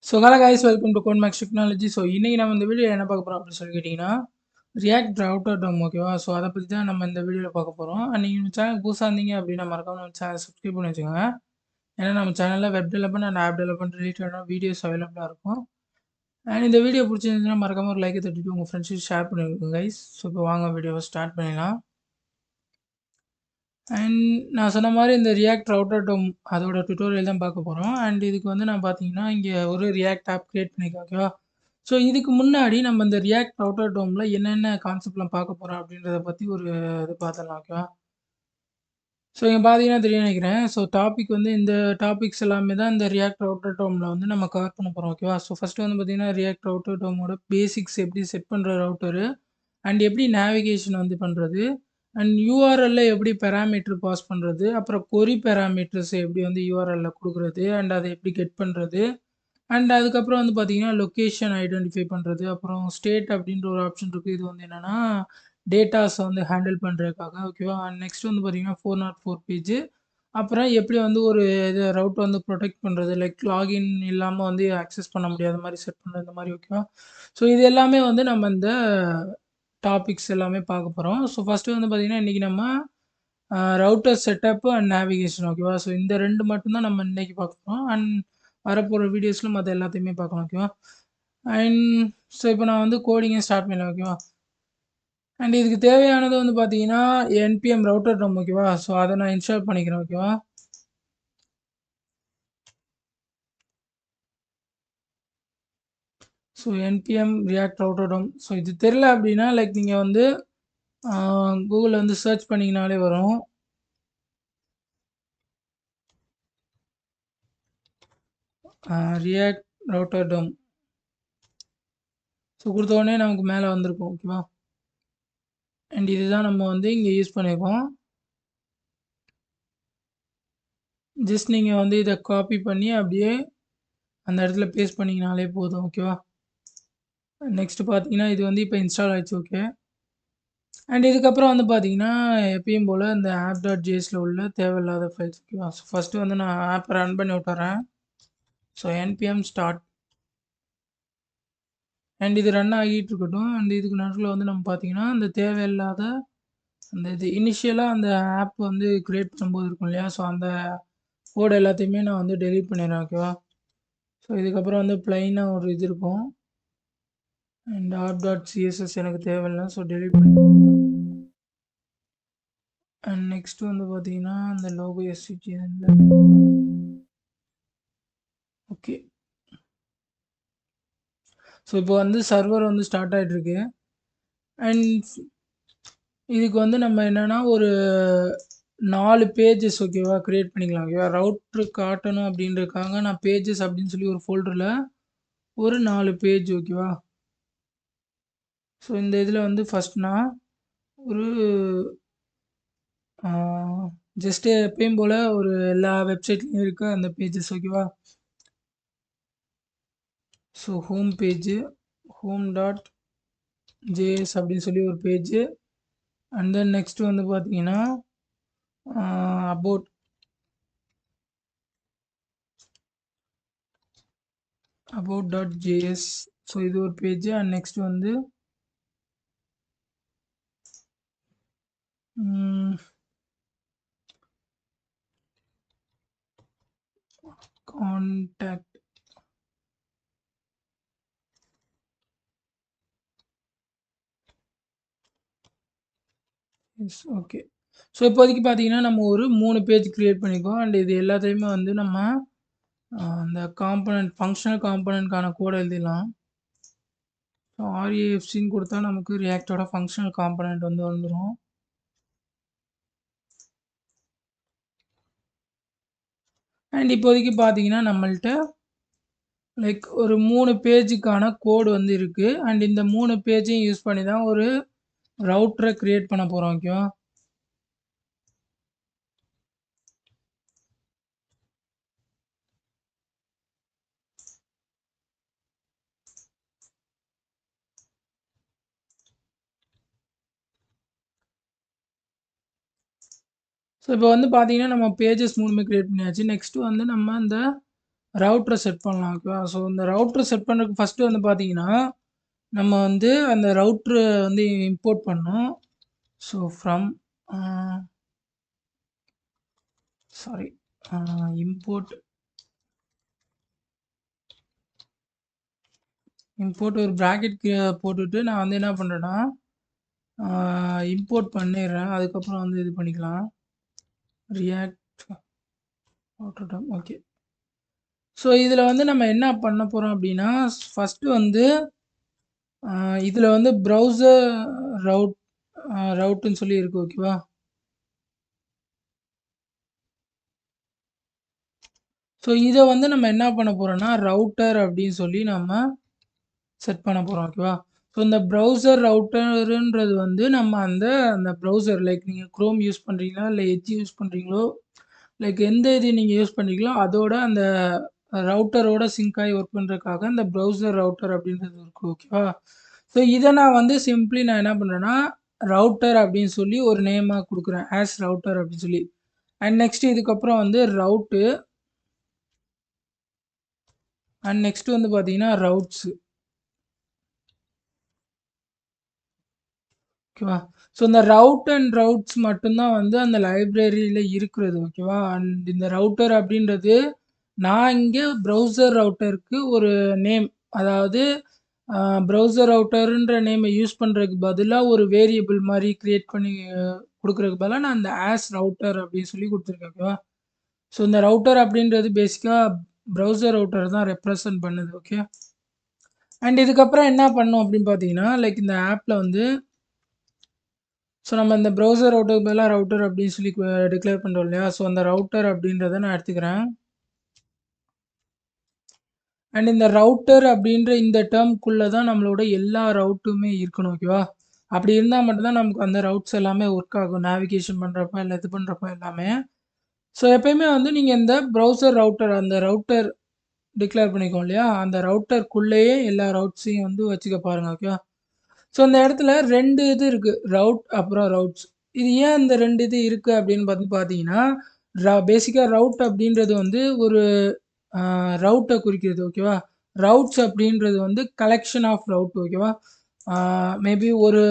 So hello guys welcome to Codemax technology. So இன்றைக்கி நம்ம இந்த வீடியோ என்ன பார்க்க போகிறோம் அப்படின்னு சொல்லி கேட்டிங்கன்னா ரியாக்ட் ரவுட்டர் டோம் ஓகேவா. ஸோ அதை பற்றி தான் நம்ம இந்த வீடியோவில் பார்க்க போகிறோம். அண்ட் நீங்கள் நம்ம சேனல் புதுசாக இருந்தீங்க அப்படின்னா மறக்காம நம்ம சேனல் சப்ஸ்கிரைப் பண்ணி வச்சுக்கோங்க. ஏன்னா நம்ம சேனலில் web development and app development ரிலேட்டடான வீடியோஸ் அவைலபிளாக இருக்கும். அண்ட் இந்த வீடியோ பிடிச்சிருந்துச்சுன்னா மறக்காம ஒரு லைக்கை தட்டிட்டு உங்கள் ஃப்ரெண்ட்ஸுக்கு ஷேர் பண்ணியிருக்கோங்க கைஸ். ஸோ இப்போ வாங்க வீடியோவை ஸ்டார்ட் பண்ணிடலாம். அண்ட் நான் சொன்ன மாதிரி இந்த ரியாக்ட் ரவுட்டர் டோம் அதோட டுட்டோரியல் தான் பார்க்க போகிறோம். அண்ட் இதுக்கு வந்து நான் பார்த்தீங்கன்னா இங்கே ஒரு ரியாக்ட் ஆப் கிரியேட் பண்ணியிருக்கேன் ஓகேவா. ஸோ இதுக்கு முன்னாடி நம்ம இந்த ரியாக்ட் ரவுட்டர் டோமில் என்னென்ன கான்செப்ட்லாம் பார்க்க போகிறோம் அப்படின்றத பற்றி ஒரு இது பார்த்துடலாம் ஓகேவா. ஸோ இங்கே பார்த்தீங்கன்னா தெரியும் நினைக்கிறேன். ஸோ டாபிக் வந்து இந்த டாபிக்ஸ் எல்லாமே தான் இந்த ரியாக்ட் ரவுட்டர் டோமில் வந்து நம்ம கவர் பண்ண போகிறோம் ஓகேவா. ஸோ ஃபஸ்ட்டு வந்து பார்த்தீங்கன்னா ரியாக்ட் ரவுட்டர் டோமோட பேசிக்ஸ் எப்படி செட் பண்ணுற ரவுட்டரு அண்ட் எப்படி நேவிகேஷன் வந்து பண்ணுறது அண்ட் யூஆர்எல்ல எப்படி பேராமீட்டர் பாஸ் பண்ணுறது, அப்புறம் கொரி பேராமீட்டர்ஸ் எப்படி வந்து யூஆர்எல்ல கொடுக்குறது அண்ட் அதை எப்படி கெட் பண்ணுறது அண்ட் அதுக்கப்புறம் வந்து பார்த்தீங்கன்னா லொக்கேஷன் ஐடென்டிஃபை பண்ணுறது, அப்புறம் ஸ்டேட் அப்படின்ற ஒரு ஆப்ஷன் இருக்குது. இது வந்து என்னென்னா டேட்டாஸை வந்து ஹேண்டில் பண்ணுறதுக்காக ஓகேவா. அண்ட் நெக்ஸ்ட் வந்து பார்த்தீங்கன்னா 404 பேஜ். அப்புறம் எப்படி வந்து ஒரு இது ரவுட் வந்து ப்ரொடெக்ட் பண்ணுறது, லைக் லாகின் இல்லாமல் வந்து ஆக்சஸ் பண்ண முடியாத மாதிரி செட் பண்ணுறது இந்த மாதிரி ஓகேவா. ஸோ இது எல்லாமே வந்து நம்ம இந்த டாபிக்ஸ் எல்லாமே பார்க்க போகிறோம். ஸோ ஃபஸ்ட்டு வந்து பார்த்தீங்கன்னா இன்றைக்கி நம்ம ரவுட்டர் செட்டப்பு அண்ட் நேவிகேஷன் ஓகேவா. ஸோ இந்த ரெண்டு மட்டும்தான் நம்ம இன்றைக்கி பார்க்க போகிறோம். அண்ட் வரப்போகிற வீடியோஸில் மற்ற எல்லாத்தையுமே பார்க்கலாம் ஓகேவா. அண்ட் ஸோ இப்போ நான் வந்து கோடிங்கை ஸ்டார்ட் பண்ணலாம் ஓகேவா. அண்ட் இதுக்கு தேவையானது வந்து பார்த்தீங்கன்னா என்பிஎம் ரவுட்டர் டோம் ஓகேவா. ஸோ அதை நான் இன்ஸ்டால் பண்ணிக்கிறேன் ஓகேவா. ஸோ என்பிஎம் ரியாக்ட் ரவுட்டர் டோம். ஸோ இது தெரில அப்படின்னா லைக் நீங்கள் வந்து கூகுளில் வந்து சர்ச் பண்ணிங்கனாலே வரும். ரியாக்ட் ரவுட்டர் டோம் ஸோ கொடுத்த உடனே நமக்கு மேலே வந்திருக்கும் ஓகேவா. அண்ட் இதுதான் நம்ம வந்து இங்கே யூஸ் பண்ணியிருக்கோம். ஜஸ்ட் நீங்கள் வந்து இதை காப்பி பண்ணி அப்படியே அந்த இடத்துல பேஸ்ட் பண்ணிங்கனாலே போதும் ஓகேவா. நெக்ஸ்ட் பார்த்தீங்கன்னா இது வந்து இப்போ இன்ஸ்டால் ஆயிடுச்சு ஓகே. அண்ட் இதுக்கப்புறம் வந்து பார்த்தீங்கன்னா எப்பயும் போல் இந்த ஆப் டாட் ஜேஎஸில் உள்ள தேவையில்லாத ஃபைல்ஸ் ஓகேவா. ஸோ ஃபஸ்ட்டு வந்து நான் ஆப்பை ரன் பண்ணி விட்டுறேன். ஸோ என்பிஎம் ஸ்டார்ட் அண்ட் இது ரன் ஆகிட்டு இருக்கட்டும். அண்ட் இதுக்கு நடுவில் வந்து நம்ம பார்த்தீங்கன்னா இந்த தேவையில்லாத அந்த இது இனிஷியலாக அந்த ஆப் வந்து க்ரியேட் பண்ணும்போது இருக்கும் இல்லையா. ஸோ அந்த கோட் எல்லாத்தையுமே நான் வந்து டெலீட் பண்ணிடுறேன் ஓகேவா. ஸோ இதுக்கப்புறம் வந்து ப்ளைனாக ஒரு இது இருக்கும் அண்ட் ஆப் டாட் சிஎஸ்எஸ் எனக்கு தேவையில்லை. ஸோ டெலீட் பண்ணி அண்ட் நெக்ஸ்ட் வந்து பார்த்தீங்கன்னா அந்த லோகோ எஸ்சிடி ஓகே. ஸோ இப்போ வந்து சர்வர் வந்து ஸ்டார்ட் ஆகிட்டுருக்கு. அண்ட் இதுக்கு வந்து நம்ம என்னென்னா ஒரு 4 பேஜஸ் ஓகேவா க்ரியேட் பண்ணிக்கலாம் ஓகேவா. ரவுட்ரு காட்டணும் அப்படின்றதுக்காக நான் பேஜஸ் அப்படின்னு சொல்லி ஒரு ஃபோல்டரில் ஒரு 4 பேஜ் ஓகேவா. ஸோ இந்த இதில் வந்து ஃபஸ்ட் நான் ஒரு ஜஸ்ட்டு எப்பயும் போல் ஒரு எல்லா வெப்சைட்லையும் இருக்க அந்த பேஜஸ் ஓகேவா. So home page home dot JS அப்படின்னு சொல்லி ஒரு பேஜு அண்ட் தென் நெக்ஸ்ட் வந்து பார்த்தீங்கன்னா அபவுட் டாட் ஜேஎஸ். ஸோ இது ஒரு பேஜ் அண்ட் நெக்ஸ்ட் வந்து கான்டாக்ட் எஸ் ஓகே. ஸோ இப்போதைக்கு பார்த்தீங்கன்னா நம்ம ஒரு 3 பேஜ் க்ரியேட் பண்ணிக்கோம். அண்ட் இது எல்லாத்தையுமே வந்து நம்ம அந்த காம்பனண்ட் ஃபங்க்ஷனல் காம்பனண்ட்கான கோடை எழுதிடலாம். ஸோ ஆர்ஏஎஃப்சின்னு கொடுத்தா நமக்கு ரியாக்டோட ஃபங்க்ஷனல் காம்பனண்ட் வந்து வந்துடும். அண்ட் இப்போதைக்கு பார்த்தீங்கன்னா நம்மள்ட்ட லைக் ஒரு 3 பேஜுக்கான கோடு வந்து இருக்குது. அண்ட் இந்த 3 பேஜையும் யூஸ் பண்ணி தான் ஒரு ரவுட்டரை க்ரியேட் பண்ண போகிறோம் ஓகேவா. ஸோ இப்போ வந்து பார்த்தீங்கன்னா நம்ம பேஜஸ் 3மே க்ரியேட் பண்ணியாச்சு. நெக்ஸ்ட்டு வந்து நம்ம இந்த ரவுட்டர செட் பண்ணலாம். ஓகேவா? ஸோ இந்த ரவுட்டர செட் பண்ணுறதுக்கு ஃபர்ஸ்ட்டு வந்து பார்த்தீங்கன்னா, நம்ம வந்து அந்த ரவுட்டர வந்து இம்போர்ட் பண்ணணும். So from a sorry import import ஒரு பிராக்கெட் போட்டுட்டு நான் வந்து என்ன பண்றேன்னா, இம்போர்ட் பண்ணிடுறேன். அதுக்கப்புறம் வந்து இது பண்ணிக்கலாம். React router okay. ஸோ இதில வந்து நம்ம என்ன பண்ண போறோம் அப்படின்னா, ஃபர்ஸ்ட்டு வந்து இதில வந்து ப்ரௌசர் ரவுட் ரவுட்டுன்னு சொல்லி இருக்கு. ஓகேவா? ஸோ இத வந்து நம்ம என்ன பண்ண போறோம்னா, ரவுட்டர் அப்படின்னு சொல்லி நம்ம செட் பண்ண போறோம். ஓகேவா? ஸோ இந்த ப்ரௌசர் ரவுட்டருன்றது வந்து நம்ம அந்த அந்த ப்ரௌசர் லைக் நீங்க குரோம் யூஸ் பண்றீங்களா? இல்ல எட்ஜ் யூஸ் பண்றீங்களோ, லைக் எந்த இது நீங்க யூஸ் பண்றீங்களோ, அதோட அந்த ரவுட்டரோட சிங்க் ஆயி ஒர்க் பண்றதுக்காக இந்த ப்ரௌசர் ரவுட்டர் அப்படின்றது இருக்கு. ஓகேவா? ஸோ இத நான் வந்து சிம்ப்ளி நான் என்ன பண்றேன்னா, ரவுட்டர் அப்படின்னு சொல்லி ஒரு நேமா குடுக்குறேன். ஆஸ் ரவுட்டர் அப்படின்னு சொல்லி. அண்ட் நெக்ஸ்ட் இதுக்கப்புறம் வந்து ரவுட்டு அண்ட் நெக்ஸ்ட் வந்து பார்த்தீங்கன்னா, ரவுட்ஸ். ஓகேவா? ஸோ இந்த ரவுட் அண்ட் ரவுட்ஸ் மட்டும் தான் வந்து அந்த லைப்ரரியில இருக்கிறது. ஓகேவா? அண்ட் இந்த ரவுட்டர் அப்படின்றது, நான் இங்க ப்ரௌசர் ரவுட்டருக்கு ஒரு நேம், அதாவது ப்ரௌசர் ரவுட்டர்ன்ற நேம யூஸ் பண்றதுக்கு பதிலா ஒரு வேரியபிள் மாரி கிரியேட் பண்ணி குடுக்குறதுக்கு பதிலா நான் இந்த ஆஸ் ரவுட்டர் அப்படின்னு சொல்லி குடுத்துருக்கேன். ஓகேவா? ஸோ இந்த ரவுட்டர் அப்படின்றது பேசிக்கா ப்ரௌசர் ரவுட்டர் தான் ரெப்ரசன்ட் பண்ணுது. ஓகே. அண்ட் இதுக்கப்புறம் என்ன பண்ணணும் அப்படின்னு பார்த்தீங்கன்னா, லைக் இந்த ஆப்ல வந்து ஸோ நம்ம இந்த ப்ரௌசர் ரவுட்டருக்கு பதிலா ரவுட்டர் அப்படின்னு சொல்லி டிக்ளேர் பண்றோம் இல்லையா? ஸோ அந்த ரவுட்டர் அப்படின்றத நான் எடுத்துக்கிறேன். அண்ட் இந்த ரவுட்டர் அப்படின்ற இந்த டெர்ம்க்குள்ள தான் நம்மளோட எல்லா ரவுட்டுமே இருக்கணும். ஓகேவா? அப்படி இருந்தா மட்டும் தான் நமக்கு அந்த ரவுட்ஸ் எல்லாமே ஒர்க் ஆகும். நேவிகேஷன் பண்றப்ப, இல்ல இது பண்றப்ப எல்லாமே. ஸோ எப்பயுமே வந்து நீங்க இந்த ப்ரௌசர் ரவுட்டர் அந்த ரவுட்டர் டிக்ளேர் பண்ணிக்கோம் இல்லையா? அந்த ரவுட்டர்க்குள்ளேயே எல்லா ரவுட்ஸையும் வந்து வச்சுக்க பாருங்க. ஓகேவா? ஸோ இந்த இடத்துல 2 இது இருக்கு. ரவுட் அப்புறம் ரவுட்ஸ். இது ஏன் இந்த 2 இது இருக்கு அப்படின்னு பார்த்தீங்கன்னா, பேசிக்கா ரவுட் அப்படின்றது வந்து ஒரு ரவுட்ட குறிக்கிறது. ஓகேவா? ரவுட்ஸ் அப்படின்றது வந்து கலெக்ஷன் ஆஃப் ரவுட். ஓகேவா? ஆ மேபி ஒரு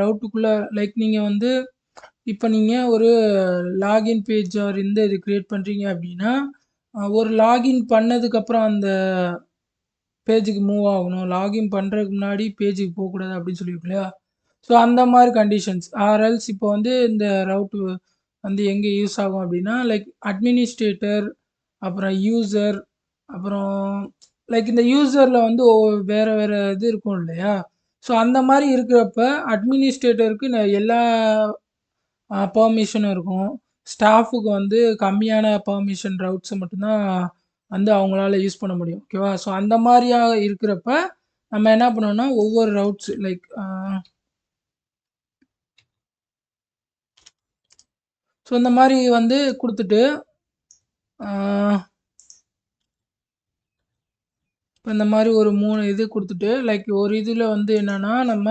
ரவுட்டுக்குள்ள லைக் நீங்க வந்து இப்ப நீங்க ஒரு லாகின் பேஜ் ஆர் இந்த இது கிரியேட் பண்றீங்க அப்படின்னா, ஒரு லாகின் பண்ணதுக்கப்புறம் அந்த பேஜுக்கு மூவ் ஆகணும். லாகின் பண்றதுக்கு முன்னாடி பேஜுக்கு போக்கூடாது அப்படின்னு சொல்லியிருக்கு இல்லையா? ஸோ அந்த மாரி கண்டிஷன்ஸ். ஆர் எல்ஸ் இப்போ வந்து இந்த ரவுட் வந்து எங்க யூஸ் ஆகும் அப்படின்னா, லைக் அட்மினிஸ்ட்ரேட்டர், அப்புறம் யூசர், அப்புறம் லைக் இந்த யூசர்ல வந்து வேற வேற இது இருக்கும் இல்லையா? ஸோ அந்த மாரி இருக்கிறப்ப அட்மினிஸ்ட்ரேட்டருக்கு எல்லா பெர்மிஷனும் இருக்கும். ஸ்டாஃப்‌க்கு வந்து கம்மியான பெர்மிஷன் ரவுட்ஸ மட்டும் தான் வந்து அவங்களால யூஸ் பண்ண முடியும். ஓகேவா? ஸோ அந்த மாரியா இருக்கிறப்ப, நம்ம என்ன பண்ணணும்னா, ஒவ்வொரு ரவுட்ஸ் லைக் ஸோ இந்த மாரி வந்து குடுத்துட்டு, ஆ இப்ப இந்த மாரி ஒரு 3 இது குடுத்துட்டு, லைக் ஒரு இதுல வந்து என்னன்னா, நம்ம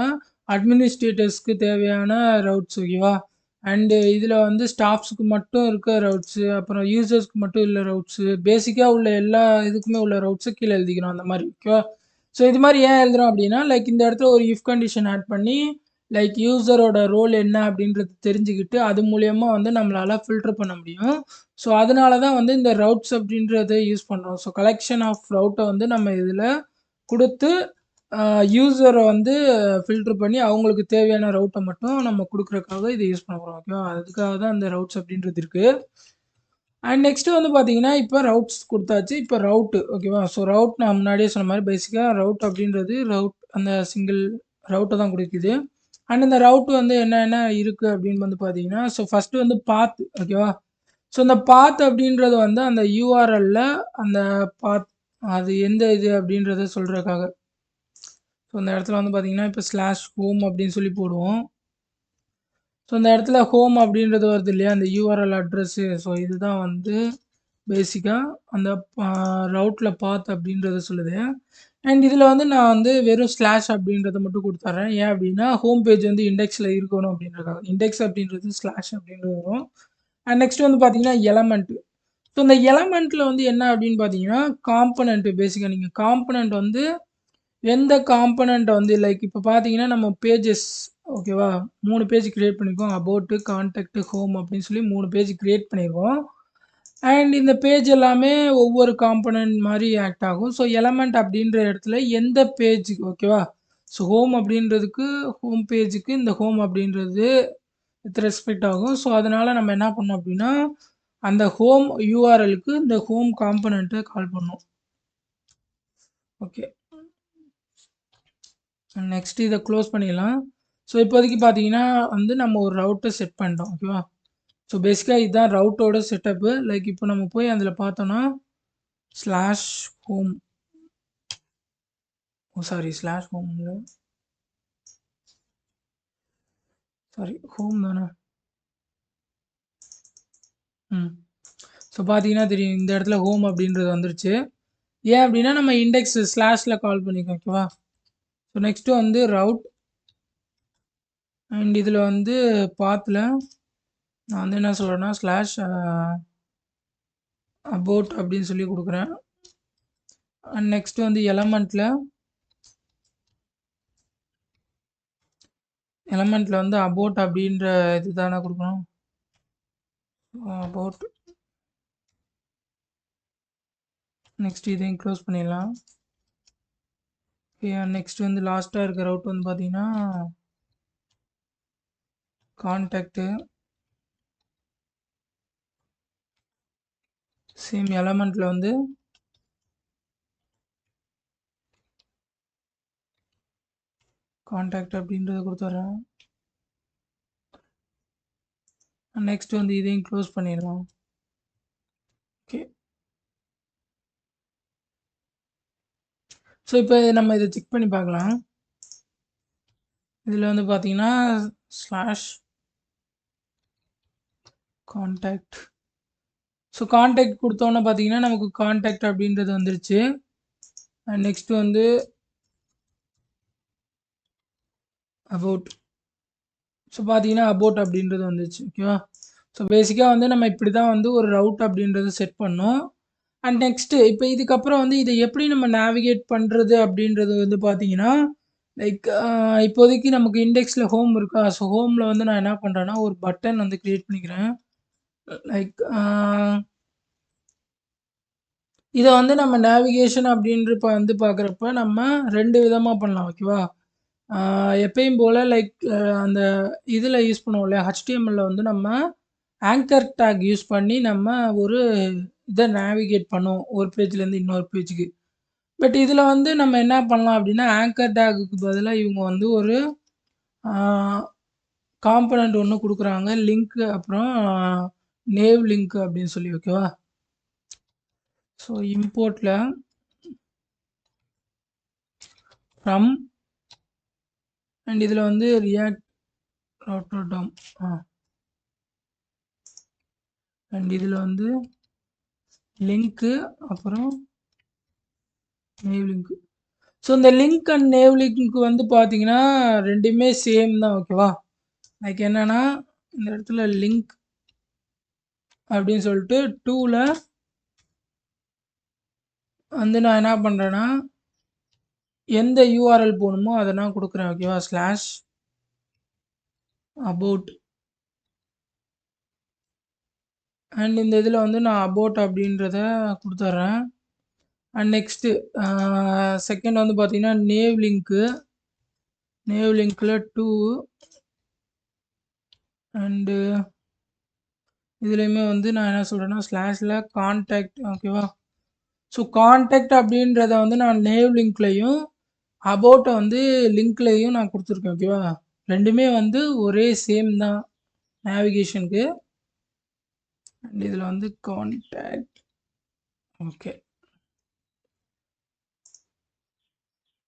அட்மினிஸ்ட்ரேட்டர்ஸ்க்கு தேவையான ரவுட்ஸ் ஓகேவா? அண்டு இதுல வந்து ஸ்டாஃப்ஸ்க்கு மட்டும் இருக்க ரவுட்ஸு, அப்புறம் யூசர்ஸ்க்கு மட்டும் உள்ள ரவுட்ஸு, பேசிக்கா உள்ள எல்லா இதுக்குமே உள்ள ரவுட்ஸ கீழ எழுதிக்கிறோம் அந்த மாரி. ஓகேவா? ஸோ இது மாரி ஏன் எழுதுறோம் அப்டின்னா, லைக் இந்த இடத்துல ஒரு இஃப் கண்டிஷன் ஆட் பண்ணி, லைக் யூசரோட ரோல் என்ன அப்டின்றது தெரிஞ்சுக்கிட்டு, அது மூலியமா வந்து நம்மளால ஃபில்டர் பண்ண முடியும். ஸோ அதனால தான் வந்து இந்த ரவுட்ஸ் அப்டின்றத யூஸ் பண்றோம். ஸோ கலெக்ஷன் ஆஃப் ரவுட்ட வந்து நம்ம இதுல குடுத்து, யூசர வந்து ஃபில்டர் பண்ணி அவங்களுக்கு தேவையான ரவுட்ட மட்டும் நம்ம குடுக்குறதுக்காக இத யூஸ் பண்ண போறோம். ஓகேவா? அதுக்காக தான் இந்த ரவுட்ஸ் அப்டின்றது இருக்கு. அண்ட் நெக்ஸ்ட் வந்து பார்த்தீங்கன்னா, இப்ப ரவுட்ஸ் குடுத்தாச்சு. இப்ப ரவுட் ஓகேவா? ஸோ ரவுட் நான் முன்னாடியே சொன்ன மாரி பேசிக்கா ரவுட் அப்டின்றது ரவுட் அந்த சிங்கிள் ரவுட்ட தான் குறிக்குது. அண்ட் இந்த ரவுட் வந்து என்னென்ன இருக்கு அப்டின்னு வந்து பார்த்தீங்கன்னா, ஸோ ஃபர்ஸ்ட் வந்து பாத் ஓகேவா? ஸோ இந்த பாத் அப்டின்றது வந்து அந்த URLல அந்த பாத் அது எந்த இது அப்டின்றத சொல்றதுக்காக. ஸோ இந்த இடத்துல வந்து பார்த்தீங்கன்னா, இப்ப ஸ்லாஷ் ஹோம் அப்டின்னு சொல்லி போடுவோம். ஸோ இந்த இடத்துல ஹோம் அப்டின்றது வருது இல்லையா? அந்த URL அட்ரஸு. ஸோ இதுதான் வந்து பேசிக்கா அந்த ப ரவுட்ல பாத் அப்டின்றத சொல்லுது. அண்ட் இதில வந்து நான் வந்து வெறும் ஸ்லாஷ் அப்டின்றத மட்டும் குடுத்துர்றேன். ஏன் அப்டின்னா, ஹோம் பேஜ் வந்து இண்டெக்ஸ்ல இருக்கணும் அப்டின்றதுக்காக. இண்டெக்ஸ் அப்டின்றது ஸ்லாஷ் அப்டின்றது வரும். அண்ட் நெக்ஸ்ட் வந்து பார்த்தீங்கன்னா, எலமெண்ட். ஸோ இந்த எலமெண்ட்ல வந்து என்ன அப்படின்னு பார்த்தீங்கன்னா, காம்போனன்ட் பேசிக்கா நீங்க காம்போனன்ட் வந்து எந்த காம்போனன்ட் வந்து லைக் இப்போ பார்த்தீங்கன்னா, நம்ம பேஜஸ் ஓகேவா? 3 பேஜ் கிரியேட் பண்ணியிருக்கோம். அபௌட், கான்டாக்ட், ஹோம் அப்படின்னு சொல்லி 3 பேஜ் கிரியேட் பண்ணியிருக்கோம். அண்ட் இந்த பேஜ் எல்லாமே ஒவ்வொரு காம்போனன்ட் மாரி ஆக்ட் ஆகும். ஸோ எலமெண்ட் அப்படின்ற இடத்துல எந்த பேஜ் ஓகேவா? ஸோ ஹோம் அப்படின்றதுக்கு ஹோம் பேஜுக்கு இந்த ஹோம் அப்படின்றது வித் ரெஸ்பெக்ட் ஆகும். ஸோ அதனால நம்ம என்ன பண்ணோம் அப்படின்னா, அந்த ஹோம் யூஆர்எல்க்கு இந்த ஹோம் காம்போனன்ட்ட கால் பண்ணோம். ஓகே. நெக்ஸ்ட் இத க்ளோஸ் பண்ணிடலாம். ஸோ இப்போதைக்கு பார்த்தீங்கன்னா வந்து நம்ம ஒரு ரவுட்டர் செட் பண்ணிட்டோம். ஓகேவா? ஸோ பேசிக்கா இதுதான் ரவுட்டோட செட்டப்பு. லைக் இப்போ நம்ம போய் அதில பார்த்தோம்னா, slash home sorry slash home இல்ல. சாரி ஹோம் தானே. ஸோ பார்த்தீங்கன்னா தெரியும். இந்த இடத்துல ஹோம் அப்படின்றது வந்துருச்சு. ஏன் அப்படின்னா நம்ம இண்டெக்ஸ் ஸ்லாஷ்ல கால் பண்ணியிருக்கோம். ஓகேவா? ஸோ நெக்ஸ்ட்டு வந்து ரவுட் அண்ட் இதில வந்து பாத்ல நான் வந்து என்ன சொல்றேன்னா, ஸ்லாஷ் அபௌட் அப்படின்னு சொல்லி குடுக்குறேன். அண்ட் நெக்ஸ்ட் வந்து எலமெண்ட்ல வந்து அபௌட் அப்படின்ற இதுதானே குடுக்கணும். அபௌட் நெக்ஸ்ட் இதையும் க்ளோஸ் பண்ணிடலாம். ஓகே. நெக்ஸ்ட் வந்து லாஸ்ட்டா இருக்க ரவுட் வந்து பார்த்தீங்கன்னா, கான்டாக்ட் சேம் எலமெண்ட்ல வந்து கான்டாக்ட் அப்படின்றத குடுத்துர்றேன். நெக்ஸ்ட் வந்து இதையும் க்ளோஸ் பண்ணிடலாம். ஓகே. ஸோ இப்போ நம்ம இதை செக் பண்ணி பார்க்கலாம். இதில் வந்து பார்த்தீங்கன்னா, ஸ்லாஷ் கான்டாக்ட் ஸோ கான்டாக்ட் குடுத்தோன்னே பார்த்தீங்கன்னா, நமக்கு கான்டாக்ட் அப்படின்றது வந்துருச்சு. அண்ட் நெக்ஸ்ட் வந்து அபௌட் ஸோ பார்த்தீங்கன்னா, அபௌட் அப்படின்றது வந்துருச்சு. ஓகேவா? ஸோ பேசிக்கா வந்து நம்ம இப்படி தான் வந்து ஒரு ரவுட் அப்படின்றத செட் பண்ணோம். அண்ட் நெக்ஸ்ட்டு இப்போ இதுக்கப்புறம் வந்து இதை எப்படி நம்ம நேவிகேட் பண்ணுறது அப்படின்றது வந்து பார்த்தீங்கன்னா, லைக் இப்போதைக்கு நமக்கு இண்டெக்ஸில் ஹோம் இருக்கா? ஸோ ஹோமில் வந்து நான் என்ன பண்ணுறேன்னா, ஒரு பட்டன் வந்து கிரியேட் பண்ணிக்கிறேன். லைக் இத வந்து நம்ம நேவிகேஷன் அப்படின்றப்ப வந்து பார்க்குறப்ப நம்ம 2 விதமா பண்ணலாம். ஓகேவா? ஆ எப்பயும் போல லைக் அந்த இதில யூஸ் பண்ணுவோம் இல்லையா? HTMLல வந்து நம்ம ஆங்கர் டேக் யூஸ் பண்ணி நம்ம ஒரு இத நேவிகேட் பண்ணுவோம். ஒரு பேஜ்லேருந்து இன்னொரு பேஜுக்கு. பட் இதில வந்து நம்ம என்ன பண்ணலாம் அப்படின்னா, ஆங்கர் டேக்குக்கு பதிலா இவங்க வந்து ஒரு ஆ காம்போனன்ட் ஒண்ணு குடுக்குறாங்க. லிங்க் அப்புறம் நேவ் லிங்க் அப்படின்னு சொல்லி ஓகேவா? ஸோ இம்போர்ட்ல ஃப்ரம் அண்ட் இதில வந்து ரியாக்ட் router DOM அண்ட் இதில வந்து லிங்க்கு அப்புறம் நேவ் லிங்க். ஸோ இந்த லிங்க் அண்ட் நேவ் லிங்க் வந்து பார்த்தீங்கன்னா, 2மே சேம் தான் ஓகேவா? லைக் என்னன்னா, இந்த இடத்துல லிங்க் அப்படின்னு சொல்லிட்டு 2ல வந்து நான் என்ன பண்றேன்னா, எந்த யூஆர்எல் போணுமோ அத நான் குடுக்குறேன் ஓகேவா? ஸ்லாஷ் அபௌட் அண்ட் இந்த இதில வந்து நான் அபௌட் அப்படின்றத குடுத்துர்றேன். அண்ட் நெக்ஸ்ட்டு செகண்ட் வந்து பார்த்தீங்கன்னா, நேவ் லிங்க்ல 2 அண்டு இதுலயுமே வந்து நான் என்ன சொல்றேன்னா, ஸ்லாஷ்ல கான்டாக்ட் ஓகேவா? ஸோ கான்டாக்ட் அப்படின்றத வந்து நான் நேவ் லிங்க்லயும், அபௌட்ட வந்து லிங்க்லயும் நான் குடுத்துருக்கேன் ஓகேவா? 2மே வந்து ஒரே சேம் தான் நேவிகேஷனுக்கு. அண்ட் இதுல வந்து கான்டாக்ட் ஓகே.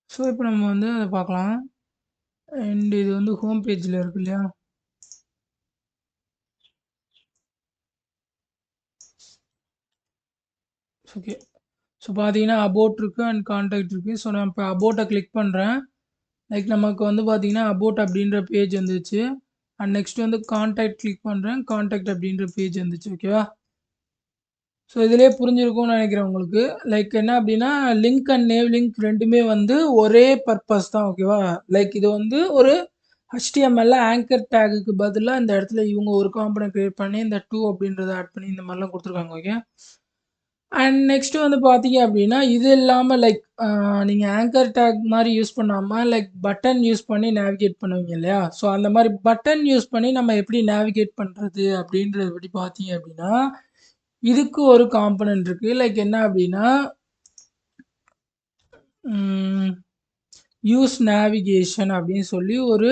ஸோ இப்போ நம்ம வந்து அத பார்க்கலாம். அண்ட் இது வந்து ஹோம் பேஜ்ல இருக்கு இல்லையா? ஓகே. ஸோ பார்த்தீங்கன்னா, அபௌட் இருக்கு அண்ட் கான்டாக்ட் இருக்கு. ஸோ நான் இப்போ அபௌட்ட கிளிக் பண்றேன். லைக் நமக்கு வந்து பார்த்தீங்கன்னா, அபௌட் அப்படின்ற பேஜ் வந்துருச்சு. அண்ட் நெக்ஸ்ட் வந்து கான்டாக்ட் கிளிக் பண்றேன். கான்டாக்ட் அப்படின்ற பேஜ் வந்துச்சு. ஓகேவா? ஸோ இதிலேயே புரிஞ்சிருக்கும்னு நினைக்கிறேன் உங்களுக்கு. லைக் என்ன அப்டின்னா, லிங்க் அண்ட் நேவ் லிங்க் 2மே வந்து ஒரே பர்ப்பஸ் தான் ஓகேவா? லைக் இது வந்து ஒரு HTMLல ஆங்கர் டேகுக்கு பதிலா இந்த இடத்துல இவங்க ஒரு காம்போனன்ட் கிரியேட் பண்ணி இந்த 2 அப்படின்றத ஆட் பண்ணி இந்த மாரிலாம் குடுத்துருக்காங்க ஓகே. அண்ட் நெக்ஸ்ட் வந்து பார்த்தீங்க அப்டின்னா, இது இல்லாம லைக் நீங்க ஆங்கர் டேக் மாரி யூஸ் பண்ணாம லைக் பட்டன் யூஸ் பண்ணி நேவிகேட் பண்ணுவீங்க இல்லையா? ஸோ அந்த மாரி பட்டன் யூஸ் பண்ணி நம்ம எப்படி நேவிகேட் பண்றது அப்படின்றத பத்தி பார்த்தீங்க அப்டின்னா, இதுக்கு ஒரு காம்போனன்ட் இருக்கு. லைக் என்ன அப்டின்னா, ம் யூஸ் நேவிகேஷன் அப்படின்னு சொல்லி ஒரு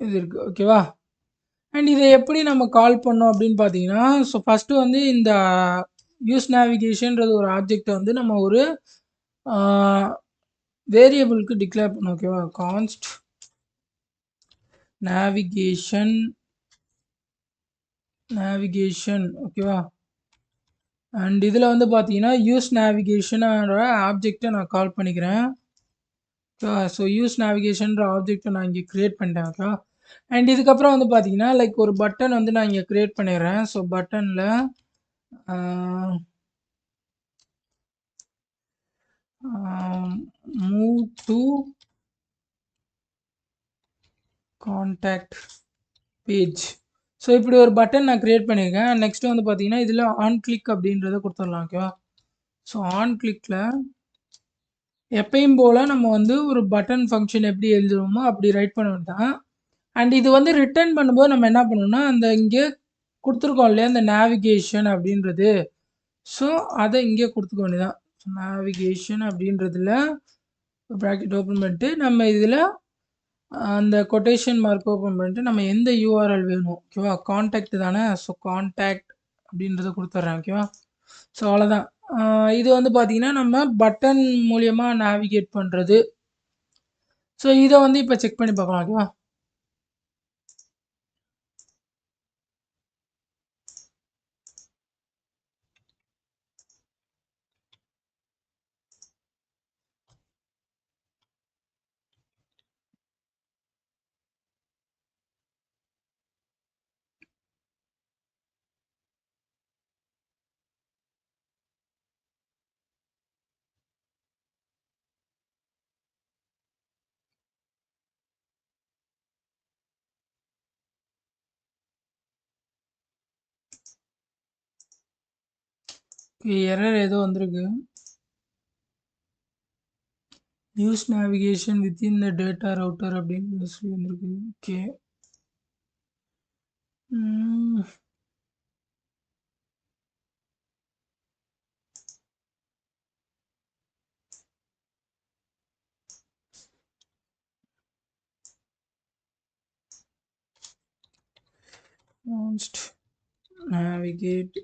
இது இருக்கு. ஓகேவா? அண்ட் இத எப்படி நம்ம கால் பண்ணோம் அப்படின்னு பார்த்தீங்கன்னா, ஸோ ஃபர்ஸ்ட்டு வந்து இந்த யூஸ் நேவிகேஷன்றது ஒரு ஆப்ஜெக்ட்ட வந்து நம்ம ஒரு ஆ வேரியபிளுக்கு டிக்ளேர் பண்ணணும். ஓகேவா? கான்ஸ்ட் நேவிகேஷன் நேவிகேஷன் ஓகேவா? அண்ட் இதில வந்து பார்த்தீங்கன்னா, யூஸ் நேவிகேஷனோட ஆப்ஜெக்ட்ட நான் கால் பண்ணிக்கிறேன். ஓகேவா? ஸோ யூஸ் நேவிகேஷன்ற ஆப்ஜெக்ட்ட நான் இங்க கிரியேட் பண்ணிட்டேன். ஓகேவா? அண்ட் இதுக்கப்புறம் வந்து பார்த்தீங்கன்னா, லைக் ஒரு பட்டன் வந்து நான் இங்க கிரியேட் பண்ணிடுறேன். ஸோ பட்டன்ல ஆ move to contact page. So இப்படி ஒரு பட்டன் நான் கிரியேட் பண்ணியிருக்கேன். நெக்ஸ்ட் வந்து பார்த்தீங்கன்னா, இதில ஆன் கிளிக் அப்படின்றத குடுத்துடலாம். ஓகேவா? ஸோ ஆன் கிளிக்ல எப்பயும் போல நம்ம வந்து ஒரு பட்டன் ஃபங்ஷன் எப்படி எழுதுவோமோ அப்படி ரைட் பண்ண வேண்டியதான். அண்ட் இது வந்து ரிட்டர்ன் பண்ணும்போது நம்ம என்ன பண்ணணும்னா, அந்த இங்கே குடுத்துருக்கோம் இல்லையா? அந்த நேவிகேஷன் அப்படின்றது. ஸோ அத இங்கே குடுத்துக்க வேண்டியதான். நேவிகேஷன் அப்படின்றதுல பிராக்கெட் ஓப்பன் பண்ணிட்டு, நம்ம இதில அந்த கொட்டேஷன் மார்க் ஓப்பன் பண்ணிட்டு, நம்ம எந்த URL வேணும் ஓகேவா? கான்டாக்ட் தானே. ஸோ கான்டாக்ட் அப்படின்றத குடுத்துர்றேன். ஓகேவா? ஸோ அவ்வளோதான். ஆ இது வந்து பார்த்தீங்கன்னா, நம்ம பட்டன் மூலியமா நேவிகேட் பண்றது. ஸோ இத வந்து இப்ப செக் பண்ணி பார்க்கலாம். ஓகேவா? எரர் ஏதோ வந்திருக்கு. Use navigation within the data router அப்படின்னு சொல்லி வந்திருக்கு. ஓகே. ம். Const navigate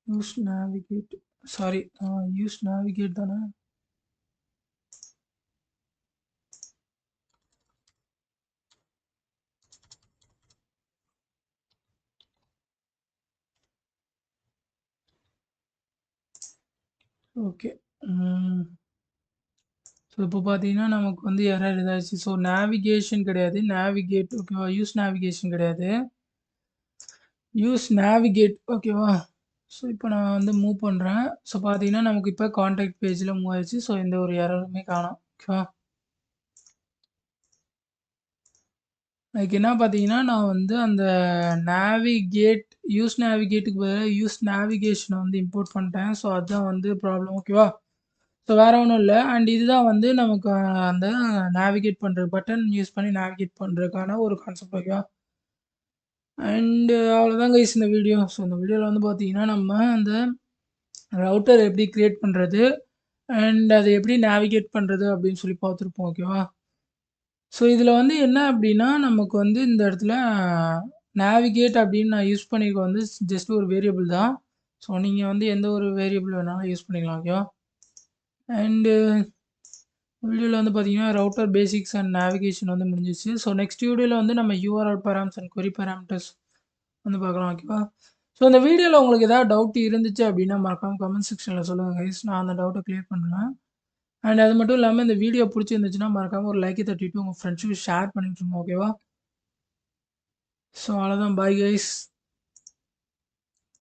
use navigate sorry use navigate தானே? ஓகே. ம். ஸோ இப்போ பார்த்தீங்கன்னா, நமக்கு வந்து எரர் இதாச்சு. ஸோ நேவிகேஷன் கிடையாது. நேவிகேட் ஓகேவா? யூஸ் நேவிகேஷன் கிடையாது. யூஸ் நேவிகேட் ஓகேவா? ஸோ இப்போ நான் வந்து மூவ் பண்றேன். ஸோ பார்த்தீங்கன்னா, நமக்கு இப்போ கான்டாக்ட் பேஜ்ல மூவ் ஆயிருச்சு. ஸோ எந்த ஒரு எரருமே காணோம். ஓகேவா? அதுக்கு என்ன பார்த்தீங்கன்னா, நான் வந்து அந்த நேவிகேட் யூஸ் நேவிகேட்டுக்கு பதிலா யூஸ் நேவிகேஷன வந்து இம்போர்ட் பண்ணிட்டேன். ஸோ அதுதான் வந்து ப்ராப்ளம் ஓகேவா? ஸோ வேற ஒண்ணும் இல்ல. அண்ட் இதுதான் வந்து நமக்கு அந்த நேவிகேட் பண்ற பட்டன் யூஸ் பண்ணி நேவிகேட் பண்றதுக்கான ஒரு கான்செப்ட் ஓகேவா? அண்ட் அவ்வளோதான் கைஸ் இந்த வீடியோ. ஸோ இந்த வீடியோல வந்து பார்த்தீங்கன்னா, நம்ம அந்த ரவுட்டர் எப்படி கிரியேட் பண்றது? அண்ட் அத எப்படி நேவிகேட் பண்றது? அப்படின்னு சொல்லி பார்த்துருப்போம் ஓகேவா? ஸோ இதில வந்து என்ன அப்படின்னா, நமக்கு வந்து இந்த இடத்துல நேவிகேட் அப்படின்னு நான் யூஸ் பண்ணியிருக்க வந்து ஜஸ்ட் ஒரு வேரியபிள் தான். ஸோ நீங்க வந்து எந்த ஒரு வேரியபிள் வேணாலும் யூஸ் பண்ணிக்கலாம் ஓகேவா? அண்டு வீடியோல வந்து பார்த்தீங்கன்னா, ரவுட்டர் பேசிக்ஸ் அண்ட் நேவிகேஷன் வந்து முடிஞ்சிருச்சு. ஸோ நெக்ஸ்ட் வீடியோல வந்து நம்ம URL parameters and query parameters வந்து பார்க்கலாம் ஓகேவா? ஸோ இந்த வீடியோல உங்களுக்கு ஏதாவது டவுட் இருந்துச்சு அப்படின்னா, மறக்காம கமெண்ட் செக்ஷன்ல சொல்லுங்க கைஸ். நான் அந்த டவுட்ட கிளியர் பண்றேன். அண்ட் அது மட்டும் இல்லாம இந்த வீடியோ புடிச்சிருந்துச்சுன்னா, மறக்காம ஒரு லைக்க தட்டிட்டு உங்க ஃப்ரெண்ட்ஸுக்கு ஷேர் பண்ணி விட்டுருங்க. ஓகேவா? ஸோ அவ்வளோதான். Bye guys.